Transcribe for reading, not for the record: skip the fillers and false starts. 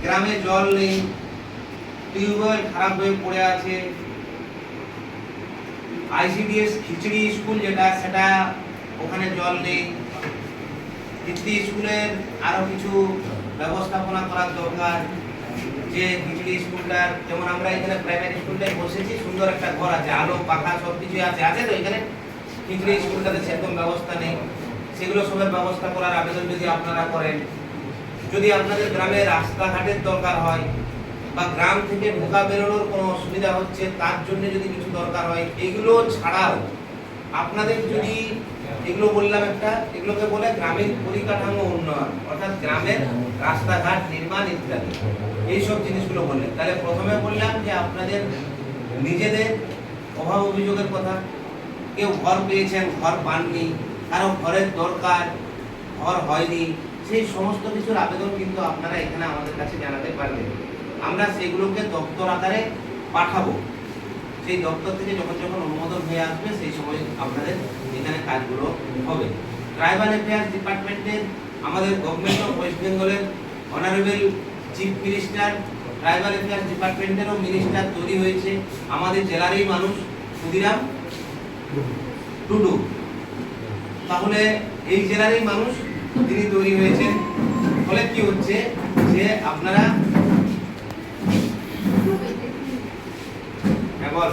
গ্রামে জল নেই, টিউবওয়েল খারাপ হয়ে পড়ে আছে, আইসিডিএস খিচড়ি স্কুল যেটা সেটা ওখানে জল নেই, তৃতীয় স্কুলের আরো কিছু ব্যবস্থাপনা করার দরকার। যে খিচড়ি স্কুলটার যেমন আমরা এখানে প্রাইমারি স্কুলটায় বসেছি, সুন্দর একটা ঘর আছে, আলো পাখা সব কিছু আছে, আছে তো এখানে খিচড়ি স্কুলটাতে সেরকম ব্যবস্থা নেই। সেগুলো সবের ব্যবস্থা করার আবেদন যদি আপনারা করেন। যদি আপনাদের গ্রামে রাস্তাঘাটের দরকার হয় বা গ্রাম থেকে ঢোকা বেরোনোর কোনো অসুবিধা হচ্ছে তার জন্য যদি কিছু দরকার হয়, এগুলো ছাড়াও আপনাদের যদি এগুলো বললাম একটা, এগুলোকে বলে গ্রামীণ পরিকাঠামো উন্নয়ন, অর্থাৎ গ্রামের রাস্তাঘাট নির্মাণ ইত্যাদি, এইসব জিনিসগুলো বললেন। তাহলে প্রথমে বললাম যে আপনাদের নিজেদের অভাব অভিযোগের কথা, কেউ ঘর পেয়েছেন ঘর পাননি, কারো ঘরের দরকার ঘর হয়নি, সেই সমস্ত কিছুর আবেদন কিন্তু আপনারা এখানে আমাদের কাছে জানাতে পারবেন। আমরা সেগুলোকে দপ্তর আকারে পাঠাবো। সেই দপ্তর থেকে যখন যখন অনুমোদন হয়ে আসবে সেই সময় আপনাদের এখানে কাজগুলো হবে। ট্রাইবাল অ্যাফেয়ার্স ডিপার্টমেন্টের আমাদের গভর্নমেন্ট অফ ওয়েস্ট বেঙ্গলের honourable chief minister tribal affairs ডিপার্টমেন্টেরও মিনিস্টার তৈরি হয়েছে, আমাদের জেলারই মানুষ, ক্ষুদিরাম টুডু। তাহলে এই জেলারই মানুষ তিনি তৈরি হয়েছেন। ফলে কি হচ্ছে যে আপনারা বল